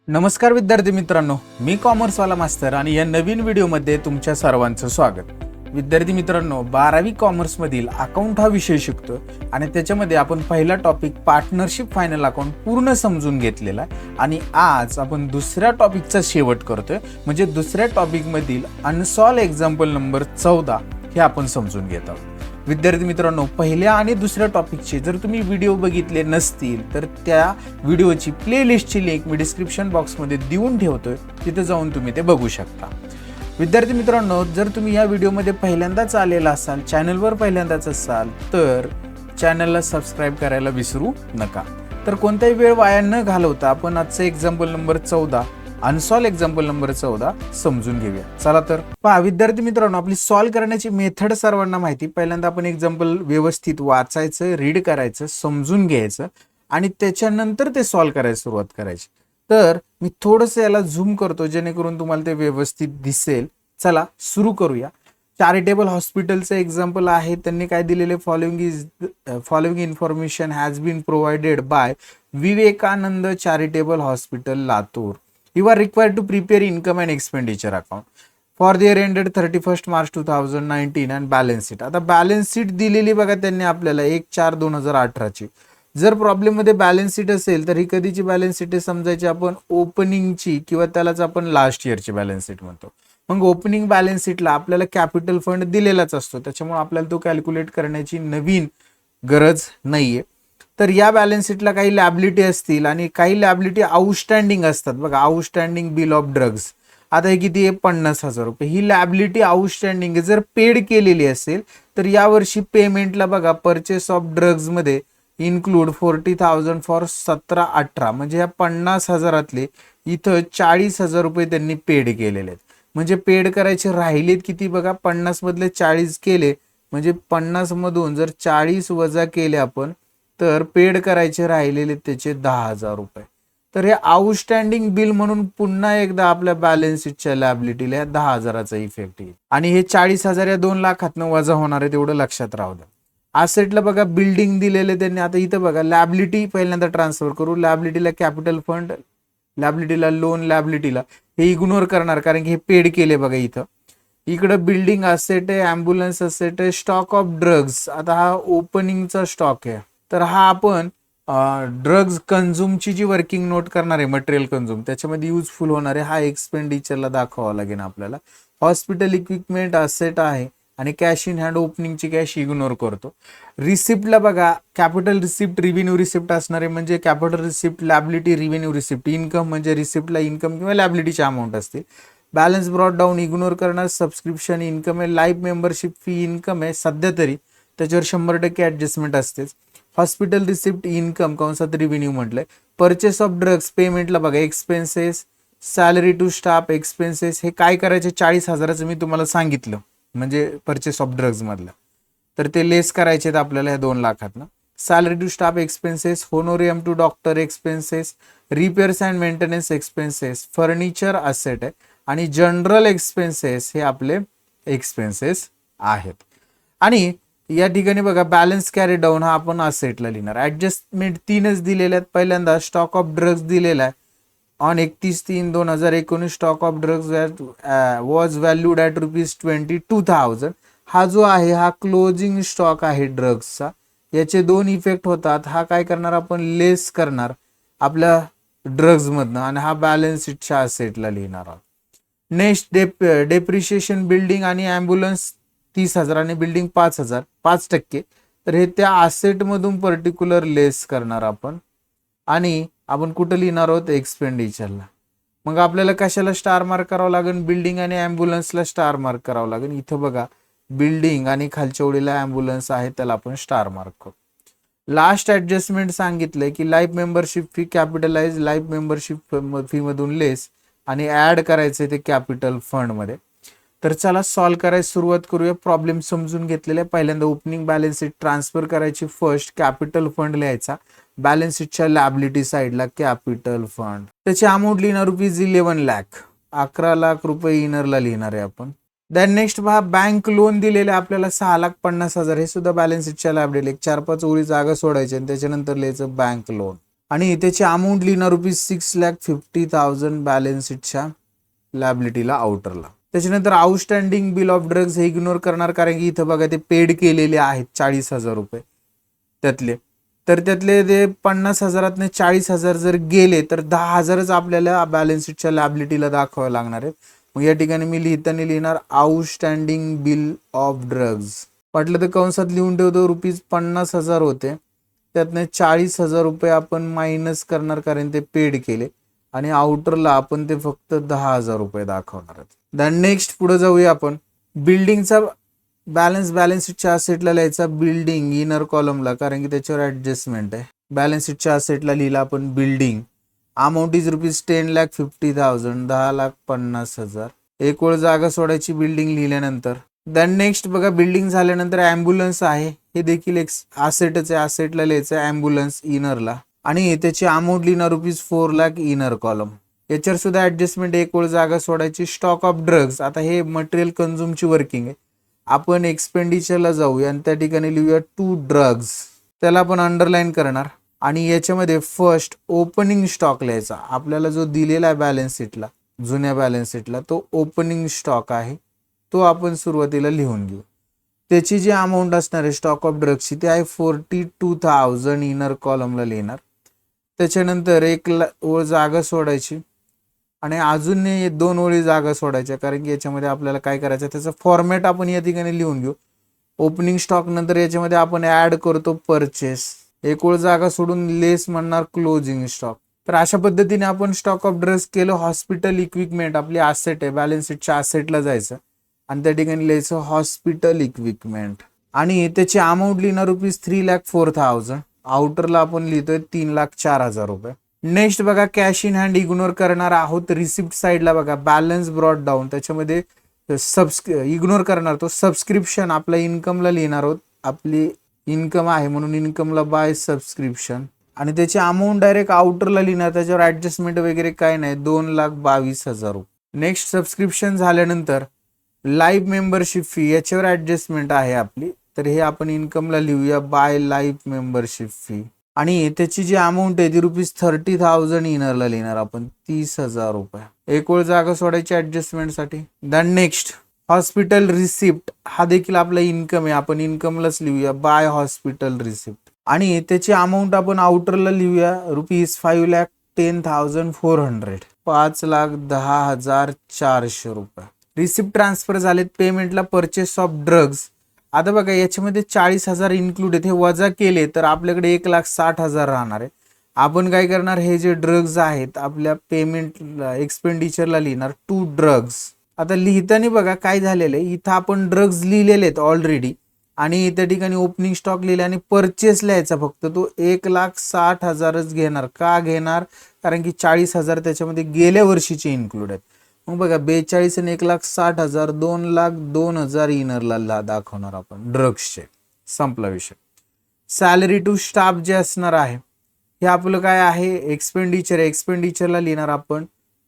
नमस्कार विद्यार्थी मित्रांनो, मी कॉमर्सवाला मास्तर आणि या नवीन व्हिडिओमध्ये तुमच्या सर्वांचं स्वागत. विद्यार्थी मित्रांनो, 12वी कॉमर्समधील अकाउंट हा विषय शिकतो आणि त्याच्यामध्ये आपण पहिला टॉपिक पार्टनरशिप फायनल अकाउंट पूर्ण समजून घेतलेला आहे आणि आज आपण दुसऱ्या टॉपिकचा शेवट करतोय, म्हणजे दुसऱ्या टॉपिकमधील अनसॉल्व एक्झाम्पल नंबर 14 हे आपण समजून घेत आहोत. विद्यार्थी मित्रांनो, पहिल्या आणि दुसऱ्या टॉपिकचे जर तुम्ही व्हिडिओ बघितले नसतील तर त्या व्हिडिओची प्लेलिस्टची लिंक मी डिस्क्रिप्शन बॉक्समध्ये देऊन ठेवतोय, तिथे जाऊन तुम्ही ते बघू शकता. विद्यार्थी मित्रांनो, जर तुम्ही या व्हिडिओमध्ये पहिल्यांदाच आलेला असाल, चॅनलवर पहिल्यांदाच असाल तर चॅनलला सबस्क्राईब करायला विसरू नका. तर कोणताही वेळ वाया न घालवता आपण आजचं example number 14 unsolved example number 14 समजून घेऊया. चला तर पहा विद्यार्थी मित्रांनो, आपली सॉल्व करण्याची मेथड सर्वांना माहिती. पहिल्यांदा आपण एक्झाम्पल व्यवस्थित वाचायचं, रीड करायचं, समजून घ्यायचं आणि त्याच्यानंतर ते सॉल्व करायला सुरुवात करायची. तर मी थोडंसं याला झूम करतो जेणेकरून तुम्हाला ते व्यवस्थित दिसेल. चला सुरू करूया. चॅरिटेबल हॉस्पिटलचं एक्झाम्पल आहे. त्यांनी काय दिलेले, following information has been provided by Vivekananda charitable hospital Latur. You are required to prepare income and expenditure account for the year ended 31st March 2019 and balance sheet. आता बॅलन्स शीट दिलेली बघा त्यांनी आपल्याला 1/4/2018 ची. जर प्रॉब्लेम मध्ये बॅलन्स शीट असेल तर ही कधीची बॅलन्स शीट समजायची आपण, ओपनिंगची किंवा त्यालाच आपण लास्ट इयरची बॅलन्स शीट म्हणतो. मग ओपनिंग बॅलन्स शीटला आपल्याला कॅपिटल फंड दिलेलाच असतो, त्याच्यामुळे आपल्याला तो कॅल्क्युलेट करण्याची नवीन गरज नाहीये. तर या बॅलन्स शीटला काही लॅबिलिटी असतील आणि काही लॅबिलिटी आउटस्टँडिंग असतात बघा. आउटस्टँडिंग बिल ऑफ ड्रग्ज, आता हे किती आहे, 50,000 रुपये. ही लॅबिलिटी आउटस्टँडिंग जर पेड केलेली असेल तर यावर्षी पेमेंटला बघा परचेस ऑफ ड्रग्ज मध्ये इन्क्लूड 40,000 फॉर 17-18, म्हणजे या 50,000 इथं 40,000 रुपये त्यांनी पेड केलेले आहेत. म्हणजे पेड करायचे राहिलेत किती बघा, 50 मधले 40 केले, म्हणजे 50 मधून जर 40 वजा केले आपण तर पेड करायचे राहिलेले त्याचे 10,000 रुपये. तर हे आउटस्टँडिंग बिल म्हणून पुन्हा एकदा आपल्या बॅलन्स शीटच्या लॅबिलिटीला या 10,000चा इफेक्ट येईल आणि हे 40,000 या 2 लाखातनं वजा होणार आहे, तेवढं लक्षात राहू द्या. असेटला बघा बिल्डिंग दिलेले त्यांनी. आता इथं बघा लॅबिलिटी पहिल्यांदा ट्रान्सफर करू. लॅबिलिटीला कॅपिटल फंड, लॅबिलिटीला लोन, लॅबिलिटीला हे इग्नोर करणार कारण की हे पेड केले बघा. इथं इकडं बिल्डिंग असेट आहे, ॲम्ब्युलन्स असेट आहे, स्टॉक ऑफ ड्रग्ज. आता हा ओपनिंगचा स्टॉक आहे, तर हा आपण ड्रग्ज कंझ्युमची जी वर्किंग नोट करणार आहे, मटेरियल कंझ्युम, त्याच्यामध्ये युजफुल होणार आहे, हा एक्सपेंडिचरला दाखवावा लागेल आपल्याला. हॉस्पिटल इक्विपमेंट असेट आहे आणि कॅश इन हँड, ओपनिंगची कॅश इग्नोर करतो. रिसिप्टला बघा कॅपिटल रिसिप्ट, रिव्हेन्यू रिसिप्ट असणार आहे, म्हणजे capital receipt, liability, revenue receipt. Income म्हणजे रिसिप्टला इन्कम किंवा लॅबिलिटीचे अमाऊंट असतील. बॅलन्स ब्रॉट डाऊन इग्नोर करणार. सबस्क्रिप्शन इन्कम आहे, लाईफ मेंबरशिप फी इन्कम आहे सध्या तरी, त्याच्यावर 100% ऍडजस्टमेंट असतेच. हॉस्पिटल रिसिप्ट इन्कम कंसात रिव्हेन्यू म्हटलंय. परचेस ऑफ ड्रग्ज पेमेंटला बघा expenses, salary to staff expenses. हे काय करायचे, 40,000चं मी तुम्हाला सांगितलं म्हणजे परचेस ऑफ ड्रग्ज मधलं, तर ते लेस करायचे आहेत आपल्याला ह्या 2 लाखातनं. Salary to staff expenses, honorarium to doctor expenses, repairs and maintenance expenses, furniture asset आहे आणि जनरल एक्सपेन्सेस हे आपले एक्सपेन्सेस आहेत. आणि या ठिकाणी बघा बॅलन्स कॅरी डाऊन हा आपण असेटला लिहिणार. ऍडजस्टमेंट 3च दिलेल्या आहेत. पहिल्यांदा स्टॉक ऑफ ड्रग्ज दिलेला आहे. On 31/3/2019 stock of drugs was valued at ₹22,000. हा जो आहे हा क्लोजिंग स्टॉक आहे ड्रग्जचा. याचे 2 इफेक्ट होतात. हा काय करणार आपण, लेस करणार आपल्या ड्रग्ज मधनं आणि हा बॅलन्स शीटच्या असेटला लिहिणार आहोत. नेक्स्ट डेप्रिशिएशन, बिल्डिंग आणि ॲम्ब्युलन्स 30,000 आणि बिल्डिंग 5,000, 5%. तर हे त्या असेट मधून पर्टिक्युलर लेस करणार आपण आणि आपण कुठं लिहिणार आहोत, एक्सपेंडिचरला. मग आपल्याला कशाला स्टार मार्क करावं लागेल, बिल्डिंग आणि ॲम्ब्युलन्सला स्टार मार्क करावं लागेल. इथं बघा बिल्डिंग आणि खालच्या ओळीला ॲम्ब्युलन्स आहे, त्याला आपण स्टार मार्क करू. लास्ट ऍडजस्टमेंट सांगितलंय की life membership fee capitalise, life membership fee मधून लेस आणि ऍड करायचे ते कॅपिटल फंड मध्ये. तर चला सॉल्व करायला सुरुवात करूया. प्रॉब्लेम समजून घेतलेला. पहिल्यांदा ओपनिंग बॅलन्स शीट ट्रान्सफर करायची. फर्स्ट कॅपिटल फंड लिहायचा, बॅलन्स शीटच्या लॅबिलिटी साईडला कॅपिटल फंड. त्याची अमाऊंट लिहिणार ₹11 लाख, 11 लाख रुपये इनरला लिहिणार आहे आपण. देन नेक्स्ट पहा बँक लोन दिलेले आपल्याला 6,50,000. हे सुद्धा बॅलन्स शीटच्या लॅबिलिटी. 4-5 ओळी जागा सोडायची आणि त्याच्यानंतर लिहायचं बँक लोन. आणि त्याची अमाऊंट लिहिणार ₹6,50,000 बॅलन्स शीटच्या लॅबिलिटीला आउटरला. त्याच्यानंतर आउटस्टँडिंग बिल ऑफ ड्रग्ज हे इग्नोर करणार, कारण की इथं बघा ते पेड केलेले आहेत ₹40,000 त्यातले. तर त्यातले ते 50,000 40,000 जर गेले तर 10,000च आपल्याला बॅलन्स शीटच्या लॅबिलिटीला दाखवावं लागणार आहे. मग या ठिकाणी मी लिहिताना लिहिणार आउटस्टँडिंग बिल ऑफ ड्रग्ज. वाटलं तर कंसात लिहून ठेवतो ₹50,000 होते, त्यातनं ₹40,000 आपण मायनस करणार कारण ते पेड केले, आणि आउटरला आपण ते फक्त ₹10,000 दाखवणार आहेत. देन नेक्स्ट पुढे जाऊया आपण. बिल्डिंगचा बॅलन्स शीटच्या असेटला लिहायचा बिल्डिंग इनर कॉलमला, कारण की त्याच्यावर ऍडजस्टमेंट आहे. बॅलन्स शीटच्या असेटला लिहिला आपण बिल्डिंग. Amount is ₹10,50,000 10,50,000. एक वेळ जागा सोडायची बिल्डिंग लिहिल्यानंतर. देन नेक्स्ट बघा, बिल्डिंग झाल्यानंतर ॲम्ब्युलन्स आहे, हे देखील एक असेटच आहे. असेटला लिहायचं ॲम्ब्युलन्स इनरला, आणि त्याची अमाऊंट लिहिणार ₹4 लाख इनर कॉलम. याच्यावर सुद्धा ऍडजस्टमेंट, एक वेळ जागा सोडायची. स्टॉक ऑफ ड्रग्ज, आता हे मटेरियल कन्झ्युमची वर्किंग आहे. आपण एक्सपेंडिचरला जाऊया आणि त्या ठिकाणी लिहूया 2 ड्रग्ज, त्याला आपण अंडरलाईन करणार. आणि याच्यामध्ये फर्स्ट ओपनिंग स्टॉक लिहायचा. आपल्याला जो दिलेला आहे बॅलन्स शीटला, जुन्या बॅलन्स शीटला, तो ओपनिंग स्टॉक आहे, तो आपण सुरुवातीला लिहून घेऊ. त्याची जी अमाऊंट असणार आहे स्टॉक ऑफ ड्रग्सची, ती आहे 42,000 इनर कॉलमला लिहिणार. त्याच्यानंतर एक ओळ जागा सोडायची आणि अजून 2 ओळी जागा सोडायच्या, कारण की याच्यामध्ये आपल्याला काय करायचं त्याचं फॉर्मॅट आपण या ठिकाणी लिहून घेऊ. ओपनिंग स्टॉक नंतर याच्यामध्ये आपण ऍड करतो परचेस. एक ओळ जागा सोडून लेस म्हणणार क्लोजिंग स्टॉक. तर अशा पद्धतीने आपण स्टॉक ऑफ ड्रग्ज केलं. हॉस्पिटल इक्विपमेंट आपली असेट आहे, बॅलन्स शीटच्या असेटला जायचं आणि त्या ठिकाणी लिहायचं हॉस्पिटल इक्विपमेंट, आणि त्याची अमाऊंट लिहिणार ₹3,04,000. आउटरला आपण लिहितोय ₹3,04,000. नेक्स्ट बघा, कॅश इन हँड इग्नोर करणार आहोत. रिसिप्ट साईडला बघा बॅलन्स ब्रॉट डाऊन, त्याच्यामध्ये इग्नोर करणार तो सबस्क्रिप्शन आपल्या इन्कमला लिहिणार आहोत. आपली इन्कम आहे म्हणून इन्कमला बाय सबस्क्रिप्शन, आणि त्याची अमाऊंट डायरेक्ट आउटरला लिहिणार, त्याच्यावर ऍडजस्टमेंट वगैरे काय नाही, ₹2,22,000. नेक्स्ट सबस्क्रिप्शन झाल्यानंतर लाईफ मेंबरशिप फी, याच्यावर ऍडजस्टमेंट आहे आपली, तर हे आपण इन्कमला लिहूया बाय लाईफ मेंबरशिप फी. आणि त्याची जी अमाऊंट आहे ती ₹30,000 इनरला लिहिणार आपण ₹30,000. एक वेळ जागा सोडायची ऍडजस्टमेंटसाठी. देन नेक्स्ट हॉस्पिटल रिसिप्ट, हा देखील आपला इन्कम आहे, आपण इन्कमलाच लिहूया बाय हॉस्पिटल रिसिप्ट. आणि त्याची अमाऊंट आपण आउटरला लिहूया ₹5,10,400 ₹5,10,400. रिसिप्ट ट्रान्सफर झालेत. पेमेंटला परचेस ऑफ ड्रग्ज. आता बघा याच्यामध्ये 40,000 इन्क्लूड आहेत, हे वजा केले तर आपल्याकडे 1,60,000 राहणार आहे. आपण काय करणार, हे जे ड्रग्ज आहेत आपल्या पेमेंटला एक्सपेंडिचरला लिहिणार 2 ड्रग्ज. आता लिहिताना बघा काय झालेलं आहे, इथं आपण ड्रग्ज लिहिलेले आहेत ऑलरेडी, आणि त्या ठिकाणी ओपनिंग स्टॉक लिहिले आणि परचेस लिहायचा फक्त, तो 1,60,000च घेणार. का घेणार, कारण की 40,000 त्याच्यामध्ये गेल्या वर्षीचे इन्क्लूड आहेत. मग बघा 42 आणि 1,60,000 2,02,000 इनरला दाखवणार आपण ड्रग्सचे. संपला विषय. सॅलरी टू स्टाफ जे असणार आहे हे आपलं काय आहे, एक्सपेंडिचर आहे. एक्सपेंडिचरला लिहिणार आपण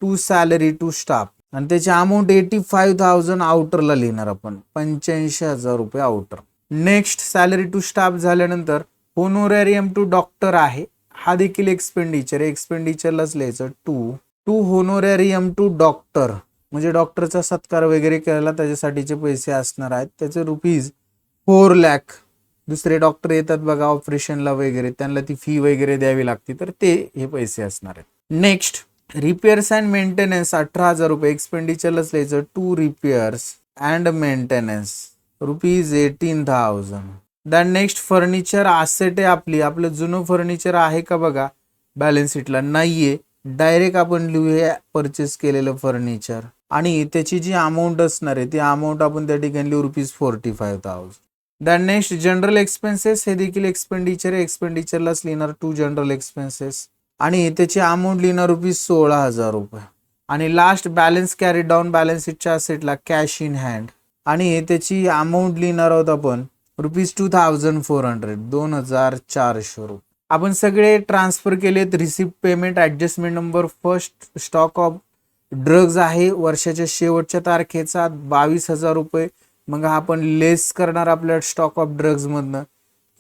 टू सॅलरी टू स्टाफ, आणि त्याची अमाऊंट 85,000 आउटरला लिहिणार आपण ₹85,000 outer. Next salary to staff झाल्यानंतर होनोरॅरियम टू डॉक्टर आहे, हा देखील एक्सपेंडिचर आहे. एक्सपेंडिचरलाच लिहायचं टू होनोरॅरियम टू डॉक्टर, म्हणजे डॉक्टरचा सत्कार वगैरे केला त्याच्यासाठीचे पैसे असणार आहेत, त्याचे ₹4 लाख. दुसरे डॉक्टर येतात बघा ऑपरेशनला वगैरे, त्यांना ती फी वगैरे द्यावी लागते, तर ते हे पैसे असणार आहेत. Next repairs and maintenance ₹18,000. एक्सपेंडिचरलाच लिहायचं to repairs and maintenance ₹18,000. Then next furniture asset आहे आपली, आपलं जुनं फर्निचर आहे का बघा बॅलन्स शीटला, नाहीये. डायरेक्ट आपण लिहूया परचेस केलेलं फर्निचर, आणि त्याची जी अमाऊंट असणार आहे ती अमाऊंट आपण त्या ठिकाणी लिहू ₹45,000. दॅन नेक्स्ट जनरल एक्सपेन्सेस, हे देखील एक्सपेंडिचर आहे. एक्सपेंडिचरलाच लिहिणार टू जनरल एक्सपेन्सेस, आणि त्याची अमाऊंट लिहिणार ₹16,000. आणि last balance carry down balance शीटच्या असेटला कॅश इन हँड, आणि त्याची अमाऊंट लिहिणार आहोत आपण ₹2,400 ₹2,400. आपण सगळे ट्रान्सफर केलेत. Receipt payment adjustment number first stock of drugs आहे वर्षाच्या शेवटच्या तारखेचा ₹22,000. मग आपण लेस करणार आपल्या स्टॉक ऑफ ड्रग्ज मधनं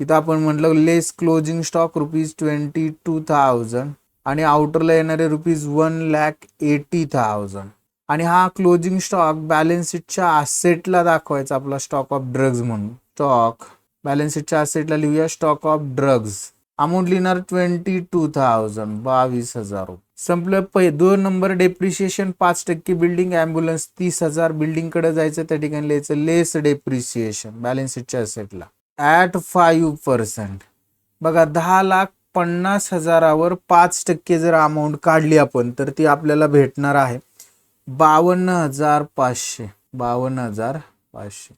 इथं आपण म्हटलं लेस क्लोजिंग स्टॉक ₹22,000 आणि आउटरला येणारे ₹1,80,000 आणि हा क्लोजिंग स्टॉक बॅलन्स शीटच्या असेटला दाखवायचा आपला स्टॉक ऑफ ड्रग्ज म्हणून. स्टॉक बॅलन्स शीटच्या असेटला लिहूया स्टॉक ऑफ ड्रग्ज. अमाऊंट लिहिणार 22,000 22,000. संपलं 2 number depreciation 5% building ambulance 30,000. Building कडे जायचं त्या ठिकाणी लिहायचं लेस डेप्रिशिएशन बॅलन्स शीटच्या असेटला ॲट 5%. बघा 10,50,000वर 5% जर अमाऊंट काढली आपण तर ती आपल्याला भेटणार आहे 52,500. 52,500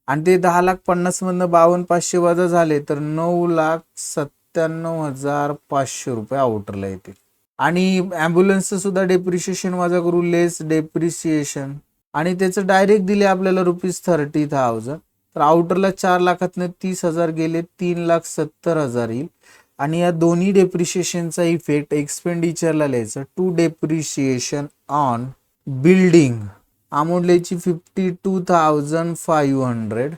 आणि ते 10,50,000 मधनं 52,500 वजा झाले तर 9,97,500 रुपये आउटरला येतील. आणि ॲम्ब्युलन्सचं सुद्धा डेप्रिशिएशन वजा करू लेस डेप्रिशिएशन आणि त्याचं डायरेक्ट दिले आपल्याला ₹30,000 तर आउटरला 4,00,000तनं 30,000 गेले 3,70,000 येईल. आणि या दोन्ही डेप्रिशिएशनचा इफेक्ट एक्सपेंडिचरला लिहायचं to depreciation on building amount लिहायची 52,500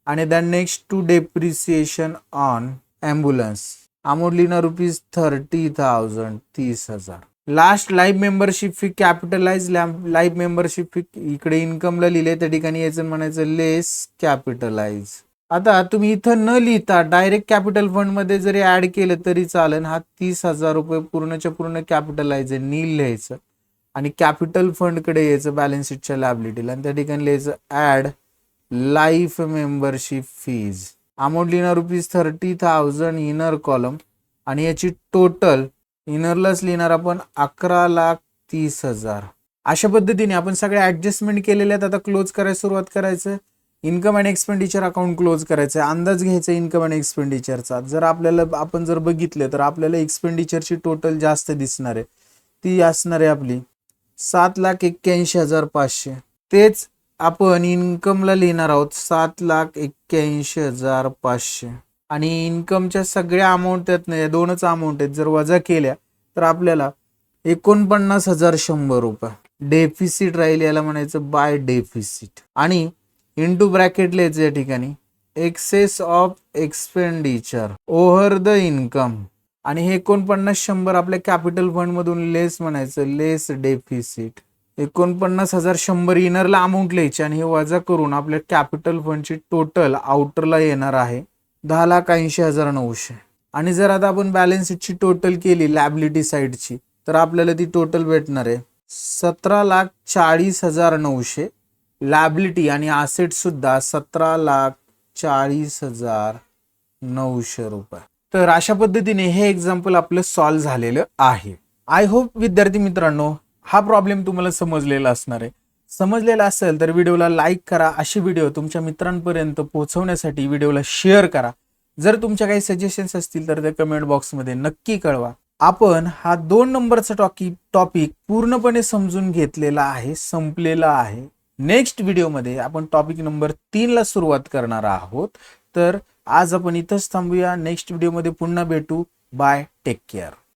आणि then next to depreciation on ambulance amount लिहिणार ₹30,000 30,000. Last life membership fee capitalise life membership fee इकडे इन्कमला लिहिले त्या ठिकाणी यायचं म्हणायचं लेस कॅपिटलाइज. आता तुम्ही इथं न लिहिता डायरेक्ट कॅपिटल फंड मध्ये जरी ऍड केलं तरी चालेल. हा 30,000 रुपये पूर्णच्या पूर्ण कॅपिटलाइज आहे नील लिहायचं आणि कॅपिटल फंड कडे यायचं बॅलन्स शीटच्या लायबिलिटीला आणि त्या ठिकाणी लिहायचं add life membership fees amount लिहिणार ₹30,000 इनर कॉलम आणि याची टोटल इनरलाच लिहिणार आपण 11,30,000. अशा पद्धतीने आपण सगळे ऍडजस्टमेंट केलेले आहेत. आता क्लोज करायला सुरुवात करायचं. Income and expenditure account close करायचं. अंदाज घ्यायचा इन्कम अँड एक्सपेंडिचरचा. जर आपण बघितलं तर आपल्याला एक्सपेंडिचरची टोटल जास्त दिसणार आहे. ती असणार आहे आपली 7,81,500. तेच आपण इन्कमला लिहिणार आहोत 7,81,500 आणि इन्कमच्या सगळ्या अमाऊंट त्यातनं या दोनच अमाऊंट आहेत जर वजा केल्या तर आपल्याला 49,100 रुपये डेफिसिट राहील. याला म्हणायचं बाय डेफिसिट आणि इंटू ब्रॅकेट लिहायचं या ठिकाणी excess of expenditure over the income आणि हे 49,100 आपल्या कॅपिटल फंड मधून लेस म्हणायचं लेस डेफिसिट. 49,100 इनरला अमाऊंट लिहायची आणि हे वजा करून आपल्या कॅपिटल फंडची टोटल आउटरला येणार आहे 10,80,900. आणि जर आता आपण बॅलन्स शीटची टोटल केली लॅबिलिटी साईडची तर आपल्याला ती टोटल भेटणार आहे 17,40,900. लॅबिलिटी आणि असेट सुद्धा 17,40,900 रुपये. तर अशा पद्धतीने हे एक्झाम्पल आपलं सॉल्व्ह झालेलं आहे. आय होप विद्यार्थी मित्रांनो हा प्रॉब्लेम तुम्हाला समजलेला असणार आहे. समजलेला असेल तर व्हिडिओला लाईक करा. अशी व्हिडिओ तुमच्या मित्रांपर्यंत पोहोचवण्यासाठी व्हिडिओला शेअर करा. जर तुमच्या काही सजेशन्स असतील तर ते कमेंट बॉक्समध्ये नक्की कळवा. आपण हा 2 नंबरचा टॉपिक पूर्णपणे समजून घेतलेला आहे, संपलेला आहे. नेक्स्ट व्हिडिओमध्ये आपण टॉपिक नंबर 3 ला सुरुवात करणार आहोत. तर आज आपण इथंच थांबूया. नेक्स्ट व्हिडिओमध्ये पुन्हा भेटू. Bye, take care.